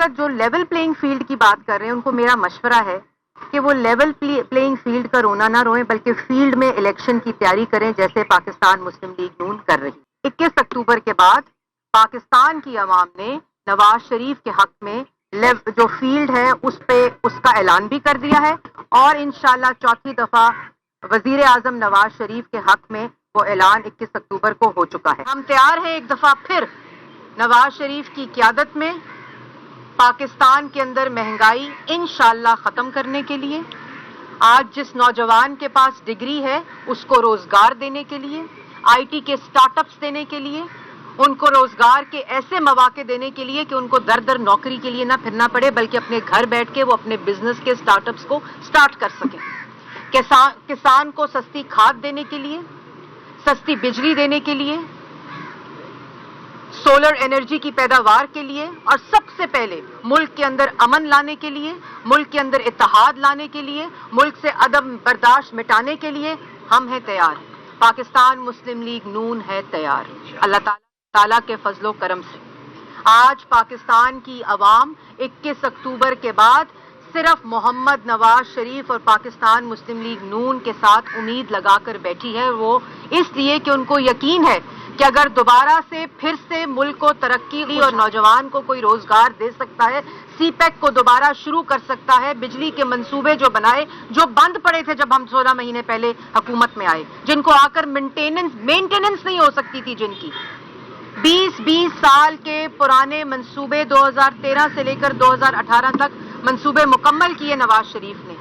وقت جو level playing field کی بات کر رہے ہیں ان کو میرا مشورہ ہے کہ وہ لیول پلینگ فیلڈ کا رونا نہ روئیں بلکہ فیلڈ میں الیکشن کی تیاری کریں جیسے پاکستان مسلم لیگ نون کر رہی۔ 21 اکتوبر کے بعد پاکستان کی عوام نے نواز شریف کے حق میں جو فیلڈ ہے اس کا اعلان بھی کر دیا ہے اور انشاءاللہ چوتھی دفعہ وزیر اعظم نواز شریف کے حق میں وہ اعلان 21 اکتوبر کو ہو چکا ہے۔ ہم تیار ہیں ایک دفعہ پھر نواز شریف کی قیادت میں پاکستان کے اندر مہنگائی انشاءاللہ ختم کرنے کے لیے، آج جس نوجوان کے پاس ڈگری ہے اس کو روزگار دینے کے لیے، آئی ٹی کے سٹارٹ اپس دینے کے لیے، ان کو روزگار کے ایسے مواقع دینے کے لیے کہ ان کو در در نوکری کے لیے نہ پھرنا پڑے بلکہ اپنے گھر بیٹھ کے وہ اپنے بزنس کے سٹارٹ اپس کو سٹارٹ کر سکیں۔ کسان کو سستی کھاد دینے کے لیے، سستی بجلی دینے کے لیے، سولر انرجی کی پیداوار کے لیے اور سب سے پہلے ملک کے اندر امن لانے کے لیے، ملک کے اندر اتحاد لانے کے لیے، ملک سے عدم برداشت مٹانے کے لیے ہم ہیں تیار۔ پاکستان مسلم لیگ نون ہے تیار اللہ تعالیٰ کے فضل و کرم سے۔ آج پاکستان کی عوام 21 اکتوبر کے بعد صرف محمد نواز شریف اور پاکستان مسلم لیگ نون کے ساتھ امید لگا کر بیٹھی ہے، وہ اس لیے کہ ان کو یقین ہے کہ اگر دوبارہ سے پھر سے ملک کو ترقی اور نوجوان کو کوئی روزگار دے سکتا ہے، سی پیک کو دوبارہ شروع کر سکتا ہے، بجلی کے منصوبے جو بنائے جو بند پڑے تھے جب ہم 16 مہینے پہلے حکومت میں آئے، جن کو آ کر مینٹیننس نہیں ہو سکتی تھی، جن کی 20 سال کے پرانے منصوبے 2013 سے لے کر 2018 تک منصوبے مکمل کیے نواز شریف نے،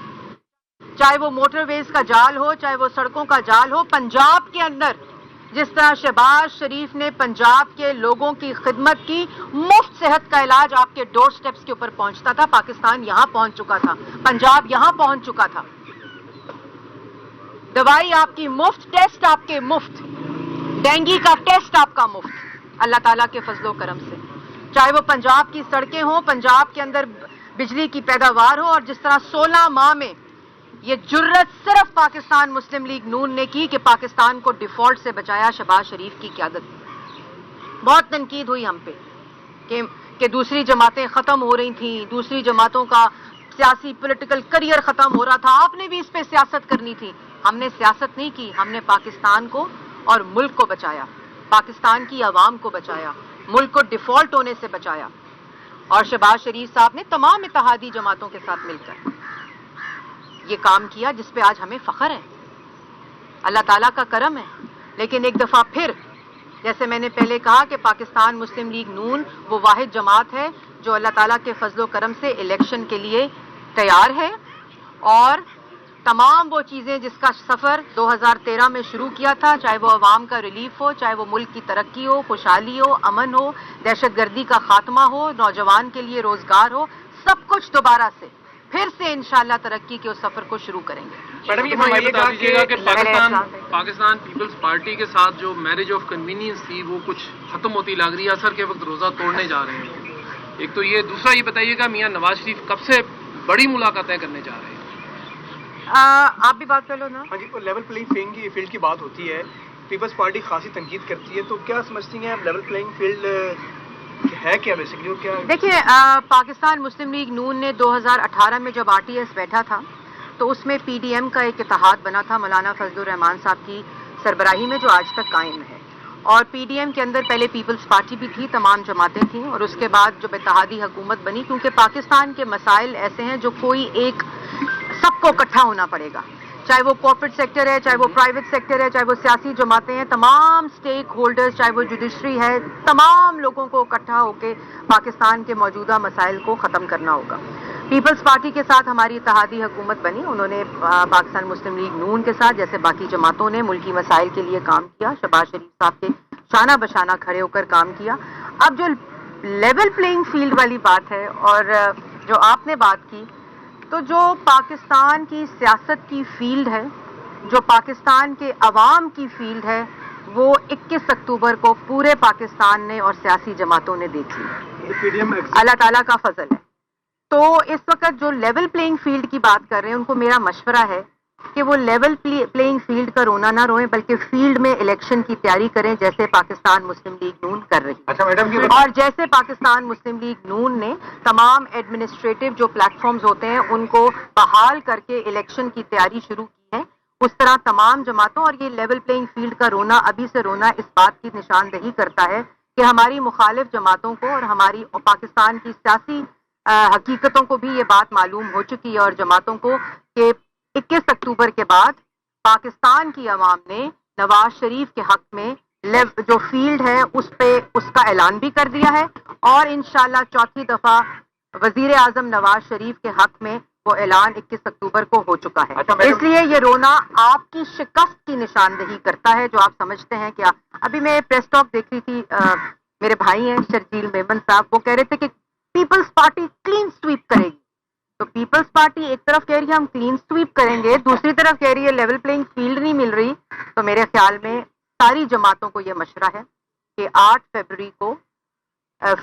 چاہے وہ موٹر ویز کا جال ہو، چاہے وہ سڑکوں کا جال ہو۔ پنجاب کے اندر جس طرح شہباز شریف نے پنجاب کے لوگوں کی خدمت کی، مفت صحت کا علاج آپ کے ڈور سٹیپس کے اوپر پہنچتا تھا، پاکستان یہاں پہنچ چکا تھا، پنجاب یہاں پہنچ چکا تھا، دوائی آپ کی مفت، ٹیسٹ آپ کے مفت، ڈینگی کا ٹیسٹ آپ کا مفت اللہ تعالیٰ کے فضل و کرم سے۔ چاہے وہ پنجاب کی سڑکیں ہوں، پنجاب کے اندر بجلی کی پیداوار ہو، اور جس طرح 16 ماہ میں یہ جرت صرف پاکستان مسلم لیگ نون نے کی کہ پاکستان کو ڈیفالٹ سے بچایا شہباز شریف کی قیادت میں۔ بہت تنقید ہوئی ہم پہ کہ دوسری جماعتیں ختم ہو رہی تھیں، دوسری جماعتوں کا سیاسی پولیٹیکل کریئر ختم ہو رہا تھا، آپ نے بھی اس پہ سیاست کرنی تھی۔ ہم نے سیاست نہیں کی، ہم نے پاکستان کو اور ملک کو بچایا، پاکستان کی عوام کو بچایا، ملک کو ڈیفالٹ ہونے سے بچایا، اور شہباز شریف صاحب نے تمام اتحادی جماعتوں کے ساتھ مل کر یہ کام کیا جس پہ آج ہمیں فخر ہے، اللہ تعالیٰ کا کرم ہے۔ لیکن ایک دفعہ پھر جیسے میں نے پہلے کہا کہ پاکستان مسلم لیگ نون وہ واحد جماعت ہے جو اللہ تعالیٰ کے فضل و کرم سے الیکشن کے لیے تیار ہے، اور تمام وہ چیزیں جس کا سفر 2013 میں شروع کیا تھا، چاہے وہ عوام کا ریلیف ہو، چاہے وہ ملک کی ترقی ہو، خوشحالی ہو، امن ہو، دہشت گردی کا خاتمہ ہو، نوجوان کے لیے روزگار ہو، سب کچھ دوبارہ سے پھر سے انشاءاللہ ترقی کے اس سفر کو شروع کریں گے۔ میڈم یہ بتا دیجیے گا کہ پاکستان پیپلز پارٹی کے ساتھ جو میرج آف کنوینئنس تھی وہ کچھ ختم ہوتی لگ رہی ہے، عصر کے وقت روزہ توڑنے جا رہے ہیں، ایک تو یہ، دوسرا یہ بتائیے گا میاں نواز شریف کب سے بڑی ملاقاتیں کرنے جا رہے ہیں؟ آپ بھی بات کر لو نا۔ ہاں جی، لیول پلینگ فیلڈ کی بات ہوتی ہے، پیپلز پارٹی خاصی تنقید کرتی ہے، تو کیا سمجھتی ہیں لیول پلینگ فیلڈ ہے کیا بیسکلی؟ اور کیا دیکھیے، پاکستان مسلم لیگ نون نے 2018 میں جب RTS بیٹھا تھا تو اس میں PDM کا ایک اتحاد بنا تھا مولانا فضل الرحمان صاحب کی سربراہی میں، جو آج تک قائم ہے، اور PDM کے اندر پہلے پیپلز پارٹی بھی تھی، تمام جماعتیں تھیں، اور اس کے بعد جب اتحادی حکومت بنی، کیونکہ پاکستان کے مسائل ایسے ہیں جو کوئی ایک سب کو اکٹھا ہونا پڑے گا، چاہے وہ کارپوریٹ سیکٹر ہے، چاہے وہ پرائیویٹ سیکٹر ہے، چاہے وہ سیاسی جماعتیں ہیں، تمام سٹیک ہولڈرز، چاہے وہ جوڈیشری ہے، تمام لوگوں کو اکٹھا ہو کے پاکستان کے موجودہ مسائل کو ختم کرنا ہوگا۔ پیپلز پارٹی کے ساتھ ہماری اتحادی حکومت بنی، انہوں نے پاکستان مسلم لیگ نون کے ساتھ جیسے باقی جماعتوں نے ملکی مسائل کے لیے کام کیا، شہباز شریف صاحب کے شانہ بشانہ کھڑے ہو کر کام کیا۔ اب جو لیول پلینگ فیلڈ والی بات ہے اور جو آپ نے بات کی، تو جو پاکستان کی سیاست کی فیلڈ ہے، جو پاکستان کے عوام کی فیلڈ ہے، وہ 21 اکتوبر کو پورے پاکستان نے اور سیاسی جماعتوں نے دیکھی، اللہ تعالیٰ کا فضل ہے۔ تو اس وقت جو لیول پلینگ فیلڈ کی بات کر رہے ہیں ان کو میرا مشورہ ہے کہ وہ لیول پلینگ فیلڈ کا رونا نہ روئیں بلکہ فیلڈ میں الیکشن کی تیاری کریں جیسے پاکستان مسلم لیگ نون کر رہی ہے. اچھا میڈم جی، اور جیسے پاکستان مسلم لیگ نون نے تمام ایڈمنسٹریٹو جو پلیٹ فارمز ہوتے ہیں ان کو بحال کر کے الیکشن کی تیاری شروع کی ہے، اس طرح تمام جماعتوں، اور یہ لیول پلینگ فیلڈ کا رونا ابھی سے رونا اس بات کی نشاندہی کرتا ہے کہ ہماری مخالف جماعتوں کو اور ہماری پاکستان کی سیاسی حقیقتوں کو بھی یہ بات معلوم ہو چکی ہے، اور جماعتوں کو، کہ 21 اکتوبر کے بعد پاکستان کی عوام نے نواز شریف کے حق میں جو فیلڈ ہے اس کا اعلان بھی کر دیا ہے، اور انشاءاللہ چوتھی دفعہ وزیر اعظم نواز شریف کے حق میں وہ اعلان 21 اکتوبر کو ہو چکا ہے. اس لیے یہ رونا آپ کی شکست کی نشاندہی کرتا ہے جو آپ سمجھتے ہیں. کیا ابھی میں پریس ٹاک دیکھ رہی تھی، میرے بھائی ہیں شرجیل میمن صاحب، وہ کہہ رہے تھے کہ پیپلز پارٹی کلین سویپ کرے گی. تو پیپلز پارٹی ایک طرف کہہ رہی ہے ہم کلین سویپ کریں گے، دوسری طرف کہہ رہی ہے لیول پلینگ فیلڈ نہیں مل رہی. تو میرے خیال میں ساری جماعتوں کو یہ مشورہ ہے کہ 8 فروری کو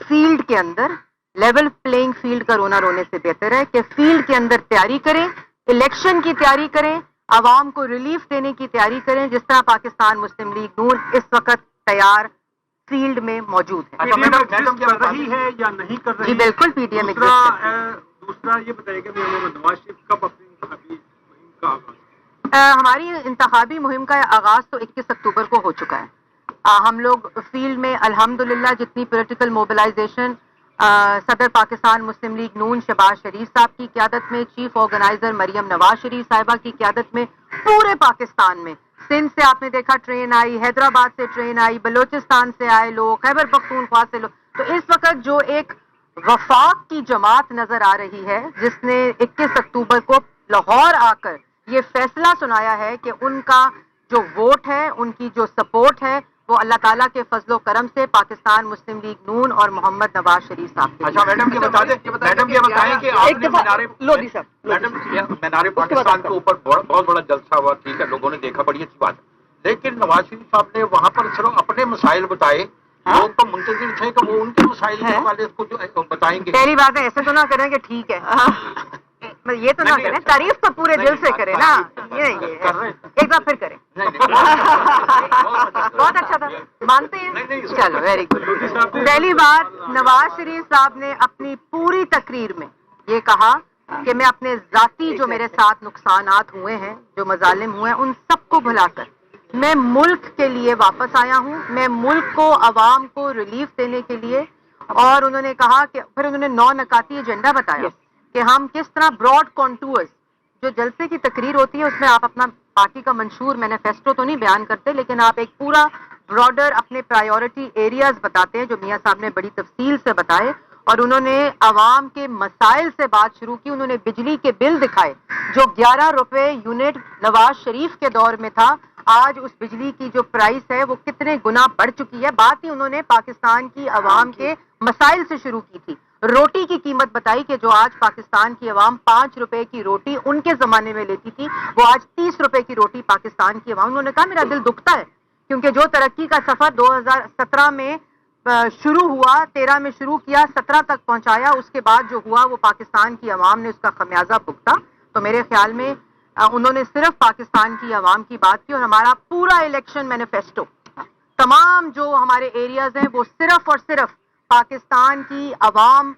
فیلڈ کے اندر لیول پلینگ فیلڈ کا رونا رونے سے بہتر ہے کہ فیلڈ کے اندر تیاری کریں، الیکشن کی تیاری کریں، عوام کو ریلیف دینے کی تیاری کریں، جس طرح پاکستان مسلم لیگ نون اس وقت تیار فیلڈ میں موجود ہے. اچھا میڈم کر رہی ہے یا نہیں کر رہی؟ جی بالکل پی ڈی ایم دوسرا یہ بتائیے کہ محمد نواز شریف کب اپنی انتخابی مہم کا آغاز؟ ہماری انتخابی مہم کا آغاز تو 21 اکتوبر کو ہو چکا ہے. ہم لوگ فیلڈ میں الحمدللہ جتنی پولیٹیکل موبلائزیشن صدر پاکستان مسلم لیگ نون شہباز شریف صاحب کی قیادت میں، چیف آرگنائزر مریم نواز شریف صاحبہ کی قیادت میں، پورے پاکستان میں، سندھ سے آپ نے دیکھا ٹرین آئی، حیدرآباد سے ٹرین آئی، بلوچستان سے آئے لوگ، خیبر پختونخوا سے لوگ. تو اس وقت جو ایک وفاق کی جماعت نظر آ رہی ہے جس نے 21 اکتوبر کو لاہور آ کر یہ فیصلہ سنایا ہے کہ ان کا جو ووٹ ہے، ان کی جو سپورٹ ہے، وہ اللہ تعالیٰ کے فضل و کرم سے پاکستان مسلم لیگ نون اور محمد نواز شریف صاحب کے. اچھا میڈم یہ بتائیں کہ آپ نے مینار پاکستان کے اوپر بہت بڑا جلسہ ہوا، ٹھیک ہے، لوگوں نے دیکھا، بڑی اچھی بات ہے، لیکن نواز شریف صاحب نے وہاں پر صرف اپنے مسائل بتائے، لوگ تو منتظر تھے کہ وہ ان کے مسائل کے حوالے کو جو بتائیں گے. پہلی بات ہے ایسے تو نہ کریں کہ ٹھیک ہے، یہ تو نہ کریں، تعریف تو پورے دل سے کریں نا، یہ ایک بار پھر کریں. بہت اچھا تھا، مانتے ہیں، چلو ویری گڈ. پہلی بات، نواز شریف صاحب نے اپنی پوری تقریر میں یہ کہا کہ میں اپنے ذاتی جو میرے ساتھ نقصانات ہوئے ہیں، جو مظالم ہوئے ہیں، ان سب کو بھلا کر میں ملک کے لیے واپس آیا ہوں، میں ملک کو، عوام کو ریلیف دینے کے لیے. اور انہوں نے کہا کہ پھر انہوں نے 9 نکاتی ایجنڈا بتایا کہ ہم کس طرح براڈ کانٹورز، جو جلسے کی تقریر ہوتی ہے اس میں آپ اپنا پارٹی کا منشور مینیفیسٹو تو نہیں بیان کرتے، لیکن آپ ایک پورا براڈر اپنے پرائیورٹی ایریاز بتاتے ہیں جو میاں صاحب نے بڑی تفصیل سے بتائے. اور انہوں نے عوام کے مسائل سے بات شروع کی. انہوں نے بجلی کے بل دکھائے جو 11 روپے یونٹ نواز شریف کے دور میں تھا، آج اس بجلی کی جو پرائس ہے وہ کتنے گنا بڑھ چکی ہے. بات ہی انہوں نے پاکستان کی عوام کے مسائل سے شروع کی تھی. روٹی کی قیمت بتائی کہ جو آج پاکستان کی عوام 5 روپے کی روٹی ان کے زمانے میں لیتی تھی، وہ آج 30 روپے کی روٹی پاکستان کی عوام. انہوں نے کہا میرا دل دکھتا ہے کیونکہ جو ترقی کا سفر 2017 میں شروع ہوا، 13 میں شروع کیا، 17 تک پہنچایا، اس کے بعد جو ہوا وہ پاکستان کی عوام نے اس کا خمیازہ بھگتا. تو میرے خیال میں انہوں نے صرف پاکستان کی عوام کی بات کی، اور ہمارا پورا الیکشن مینیفیسٹو، تمام جو ہمارے ایریاز ہیں، وہ صرف اور صرف پاکستان کی عوام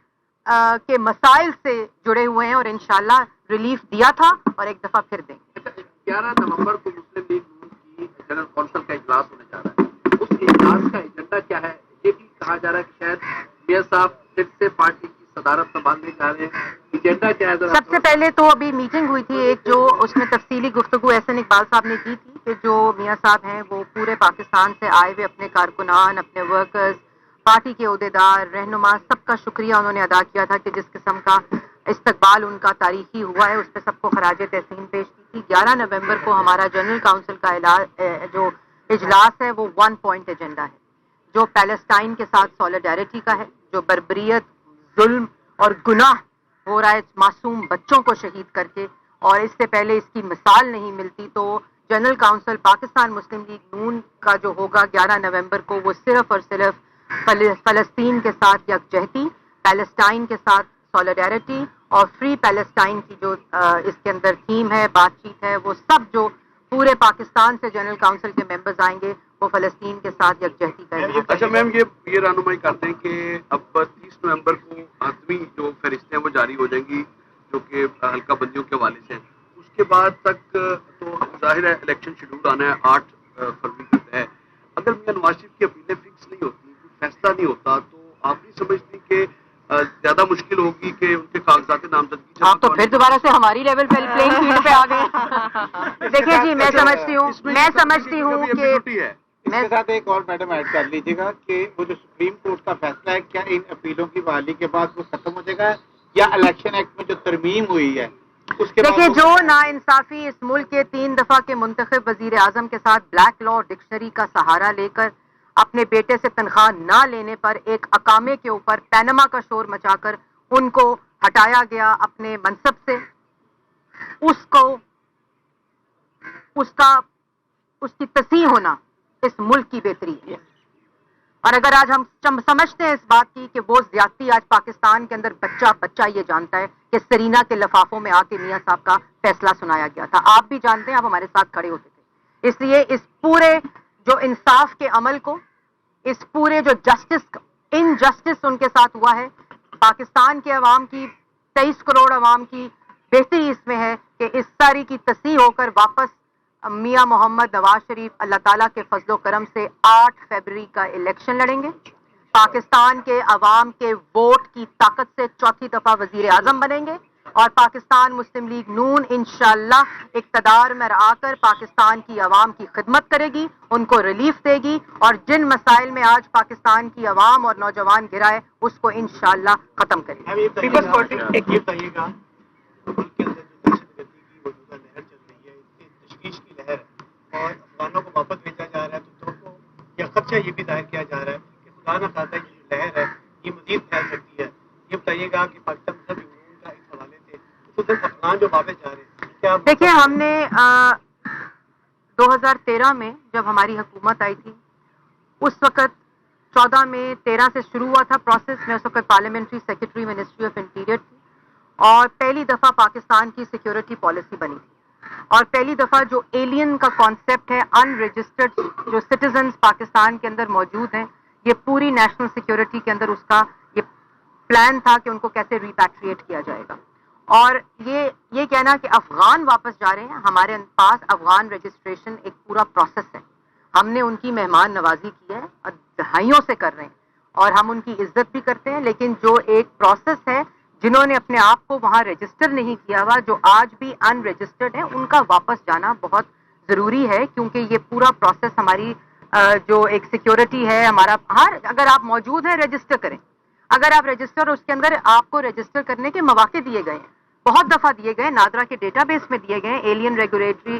کے مسائل سے جڑے ہوئے ہیں، اور انشاءاللہ ریلیف دیا تھا اور ایک دفعہ پھر دیں گے. 11 نومبر کو مسلم لیگ نون کی جنرل کونسل کا اجلاس ہونے جا رہا ہے، اس اجلاس کا ایجنڈا کیا ہے؟ یہ بھی کہا جا رہا ہے کہ شاید میاں صاحب پھر سے پارٹی کی صدارت سنبھالنے جا رہے ہیں. ایجنڈا کیا ہے؟ سب سے پہلے تو ابھی میٹنگ ہوئی تھی ایک، جو اس میں تفصیلی گفتگو احسن اقبال صاحب نے کی تھی کہ جو میاں صاحب ہیں وہ پورے پاکستان سے آئے ہوئے اپنے کارکنان، اپنے ورکرز، پارٹی کے عہدیدار، رہنما، سب کا شکریہ انہوں نے ادا کیا تھا کہ جس قسم کا استقبال ان کا تاریخی ہوا ہے، اس پہ سب کو خراج تحسین پیش کی تھی. 11 نومبر کو ہمارا جنرل کاؤنسل کا جو اجلاس ہے وہ 1 پوائنٹ ایجنڈا ہے، جو پیلسٹائن کے ساتھ سولیڈیرٹی کا ہے، جو بربریت، ظلم اور گناہ ہو رہا ہے معصوم بچوں کو شہید کر کے، اور اس سے پہلے اس کی مثال نہیں ملتی. تو جنرل کاؤنسل پاکستان مسلم لیگ نون کا جو ہوگا 11 نومبر کو، وہ صرف اور صرف فلسطین کے ساتھ یکجہتی، پیلسٹائن کے ساتھ سولیڈیرٹی اور فری پیلسٹائن کی جو اس کے اندر تھیم ہے، بات چیت ہے، وہ سب جو پورے پاکستان سے جنرل کاؤنسل کے ممبرز آئیں گے وہ فلسطین کے ساتھ یکجہتی کا اظہار کریں اچھا گے۔ میم، یہ رہنمائی کرتے ہیں کہ اب 30 نومبر کو حتمی جو فہرستیں وہ جاری ہو جائیں گی جو کہ حلقہ بندیوں کے حوالے سے، اس کے بعد تک تو ظاہر ہے الیکشن شیڈول آنا ہے 8 فروری تک ہے۔ اگر میاں نواز شریف کی اپیلیں فکس نہیں ہوتی، فیصلہ نہیں ہوتا، تو آپ نہیں سمجھتی کہ زیادہ مشکل ہوگی کہ ان کے کاغذات نامزدگی آپ تو پھر دوبارہ سے ہماری لیول پہ پلینگ فیلڈ پہ آ گئے۔ دیکھیے جی، میں سمجھتی ہوں کہ ہے اس کے ساتھ ایک اور میڈم ایڈ کر لیجیے گا کہ وہ جو سپریم کورٹ کا فیصلہ ہے، کیا ان اپیلوں کی بحالی کے بعد وہ ختم ہو جائے گا یا الیکشن ایکٹ میں جو ترمیم ہوئی ہے اس کے بعد دیکھیے، جو ناانصافی اس ملک کے 3 دفعہ کے منتخب وزیر اعظم کے ساتھ بلیک لا ڈکشنری کا سہارا لے کر اپنے بیٹے سے تنخواہ نہ لینے پر ایک اقامے کے اوپر پینما کا شور مچا کر ان کو ہٹایا گیا اپنے منصب سے، اس کی تصحیح ہونا اس ملک کی بہتری ہے۔ اور اگر آج ہم سمجھتے ہیں اس بات کی کہ وہ زیادتی آج پاکستان کے اندر بچہ یہ جانتا ہے کہ سرینا کے لفافوں میں آ کے میاں صاحب کا فیصلہ سنایا گیا تھا، آپ بھی جانتے ہیں، آپ ہمارے ساتھ کھڑے ہوتے تھے۔ اس لیے اس پورے جو انصاف کے عمل کو، اس پورے جو انجسٹس ان کے ساتھ ہوا ہے، پاکستان کے عوام کی 23 کروڑ عوام کی بہتری اس میں ہے کہ اس ساری کی تصحیح ہو کر واپس میاں محمد نواز شریف اللہ تعالیٰ کے فضل و کرم سے 8 فروری کا الیکشن لڑیں گے، پاکستان کے عوام کے ووٹ کی طاقت سے 4تھی دفعہ وزیر اعظم بنیں گے، اور پاکستان مسلم لیگ نون انشاءاللہ اقتدار میں آ کر پاکستان کی عوام کی خدمت کرے گی، ان کو ریلیف دے گی، اور جن مسائل میں آج پاکستان کی عوام اور نوجوان گرا ہے اس کو انشاءاللہ ختم کرے گی۔ پیپلز پارٹی ایک یہ بتائیے گا، ملک کے اندر جو دہشت گردی کی موجودہ لہر چل رہی ہے، اس کی تشویش کی لہر ہے اور افغانوں کو واپس بھیجا جا رہا ہے، تو لوگوں کو یہ خدشہ یہ بھی ظاہر کیا جا رہا ہے کہ خدا نہ خواستہ یہ جو لہر ہے یہ مزید پھیل سکتی ہے۔ یہ بتائیے گا کہ پاکستان مذہبی علوم کا اس حوالے سے خود افغان جو واپس جا رہے ہیں، کیا دیکھیں، ہم نے 2013 میں جب ہماری حکومت آئی تھی، اس وقت 14 میں 13 سے شروع ہوا تھا پروسیس، میں اس وقت parliamentary secretary ministry of interior تھی، اور پہلی دفعہ پاکستان کی سیکیورٹی پالیسی بنی تھی، اور پہلی دفعہ جو ایلین کا کانسیپٹ ہے، ان رجسٹرڈ جو سٹیزنز پاکستان کے اندر موجود ہیں، یہ پوری نیشنل سیکیورٹی کے اندر اس کا یہ پلان تھا کہ ان کو کیسے ریپیٹریٹ کیا جائے گا۔ اور یہ کہنا کہ افغان واپس جا رہے ہیں، ہمارے پاس افغان رجسٹریشن ایک پورا پروسیس ہے، ہم نے ان کی مہمان نوازی کی ہے اور دہائیوں سے کر رہے ہیں، اور ہم ان کی عزت بھی کرتے ہیں، لیکن جو ایک پروسیس ہے، جنہوں نے اپنے آپ کو وہاں رجسٹر نہیں کیا ہوا، جو آج بھی ان رجسٹرڈ ہیں، ان کا واپس جانا بہت ضروری ہے، کیونکہ یہ پورا پروسیس ہماری جو ایک سیکیورٹی ہے ہمارا، اگر آپ موجود ہیں رجسٹر کریں، اگر آپ رجسٹر، اس کے اندر آپ کو رجسٹر کرنے کے مواقع دیے گئے ہیں، بہت دفعہ دیے گئے، نادرا کے ڈیٹا بیس میں دیے گئے، alien regulatory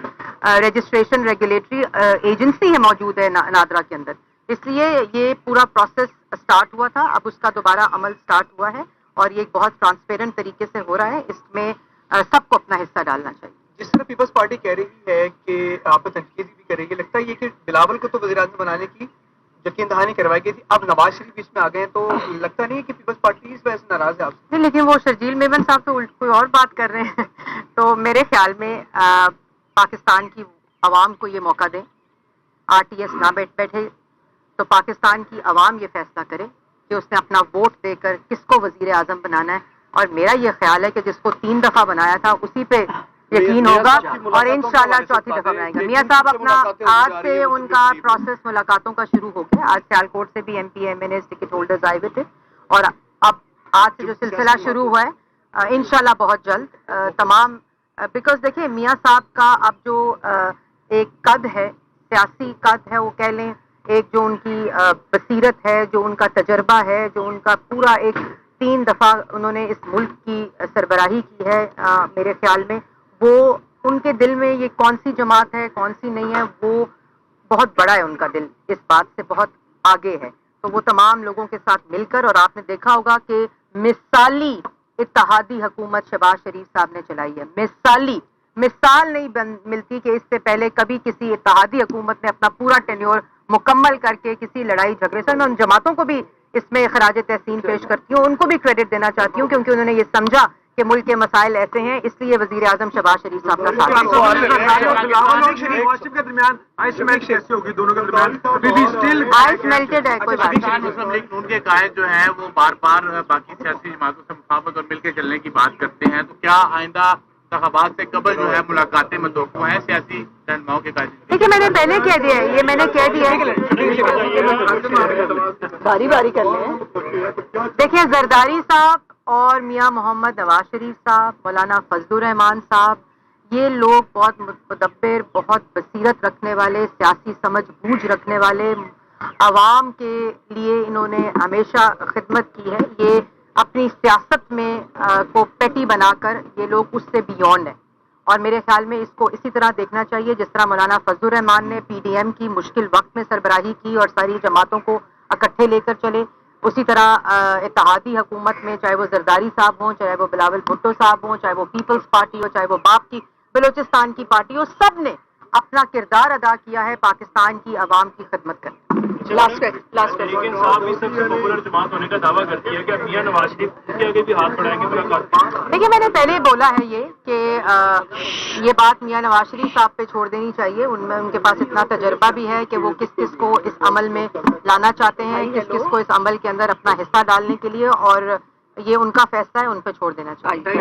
registration regulatory agency ہے موجود ہے نادرا کے اندر، اس لیے یہ پورا پروسیس سٹارٹ ہوا تھا، اب اس کا دوبارہ عمل سٹارٹ ہوا ہے، اور یہ بہت ٹرانسپیرنٹ طریقے سے ہو رہا ہے، اس میں سب کو اپنا حصہ ڈالنا چاہیے۔ جس طرح پیپلز پارٹی کہہ رہی ہے کہ آپ کو تنقید بھی کرے گی، لگتا ہے یہ کہ بلاول کو تو وزیر اعظم بنانے کی یقین دہانی کروائی گئی تھی، اب نواز شریف اس میں آ گئے ہیں، تو لگتا نہیں ہے کہ پیپلز پارٹی اس وجہ سے ناراض ہے آپ سے؟ نہیں، لیکن وہ شرجیل میمن صاحب تو کوئی اور بات کر رہے ہیں، تو میرے خیال میں پاکستان کی عوام کو یہ موقع دیں، RTS نہ بیٹھے تو پاکستان کی عوام یہ فیصلہ کرے کہ اس نے اپنا ووٹ دے کر کس کو وزیر اعظم بنانا ہے، اور میرا یہ خیال ہے کہ جس کو 3 دفعہ بنایا تھا اسی پہ یقین ہوگا، اور انشاءاللہ 4تھی دفعہ بنائے گا۔ میاں صاحب اپنا آج سے ان کا پروسیس ملاقاتوں کا شروع ہو گیا، آج سیالکوٹ سے بھی MP MNAs ٹکٹ ہولڈرز آئے ہوئے تھے، اور اب آج سے جو سلسلہ شروع ہوا ہے انشاءاللہ بہت جلد تمام، بیکاز دیکھیں میاں صاحب کا اب جو ایک قد ہے، سیاسی قد ہے، وہ کہہ لیں، ایک جو ان کی بصیرت ہے، جو ان کا تجربہ ہے، جو ان کا پورا ایک 3 دفعہ انہوں نے اس ملک کی سربراہی کی ہے، میرے خیال میں وہ ان کے دل میں یہ کون سی جماعت ہے کون سی نہیں ہے، وہ بہت بڑا ہے، ان کا دل اس بات سے بہت آگے ہے، تو وہ تمام لوگوں کے ساتھ مل کر، اور آپ نے دیکھا ہوگا کہ مثالی اتحادی حکومت شہباز شریف صاحب نے چلائی ہے، مثال نہیں ملتی کہ اس سے پہلے کبھی کسی اتحادی حکومت نے اپنا پورا ٹینیور مکمل کر کے کسی لڑائی جھگڑے سے، میں ان جماعتوں کو بھی اس میں خراج تحسین پیش کرتی ہوں، ان کو بھی کریڈٹ دینا چاہتی ہوں، کیونکہ انہوں نے یہ سمجھا کہ ملک کے مسائل ایسے ہیں، اس لیے وزیر اعظم شہباز شریف صاحب کا ساتھ دیں۔ آئس میلٹڈ ہے، کوئی بات نہیں۔ مسلم لیگ نون کے قائد جو ہیں وہ بار بار باقی سیاسی جماعتوں سے مفاہمت اور مل کے چلنے کی بات کرتے ہیں، تو کیا آئندہ انتخابات سے قبل جو ہے ملاقاتیں متوقع ہیں سیاسی رہنماؤں کے قائد؟ دیکھیے میں نے پہلے کہہ دیا ہے، یہ میں نے کہہ دیا ہے، باری باری کر لیں۔ دیکھیں زرداری صاحب اور میاں محمد نواز شریف صاحب، مولانا فضل الرحمان صاحب، یہ لوگ بہت متدبر، بہت بصیرت رکھنے والے، سیاسی سمجھ بوجھ رکھنے والے، عوام کے لیے انہوں نے ہمیشہ خدمت کی ہے۔ یہ اپنی سیاست میں کو پیٹی بنا کر یہ لوگ اس سے بیونڈ ہیں، اور میرے خیال میں اس کو اسی طرح دیکھنا چاہیے جس طرح مولانا فضل الرحمان نے پی ڈی ایم کی مشکل وقت میں سربراہی کی اور ساری جماعتوں کو اکٹھے لے کر چلے، اسی طرح اتحادی حکومت میں چاہے وہ زرداری صاحب ہوں، چاہے وہ بلاول بھٹو صاحب ہوں، چاہے وہ پیپلز پارٹی ہو، چاہے وہ باپ کی بلوچستان کی پارٹی ہو، سب نے اپنا کردار ادا کیا ہے پاکستان کی عوام کی خدمت کرنے۔ لیکن صاحب بھی سب سے پاپولر جماعت ہونے کا دعویٰ کرتی ہے کہ میاں نواز شریف کے آگے بھی ہاتھ بڑھائیں گے ملاقات۔ دیکھیے میں نے پہلے بولا ہے یہ کہ یہ بات میاں نواز شریف صاحب پہ چھوڑ دینی چاہیے، ان کے پاس اتنا تجربہ بھی ہے کہ وہ کس کس کو اس عمل میں لانا چاہتے ہیں، کس کس کو اس عمل کے اندر اپنا حصہ ڈالنے کے لیے، اور یہ ان کا فیصلہ ہے، ان پہ چھوڑ دینا چاہیے۔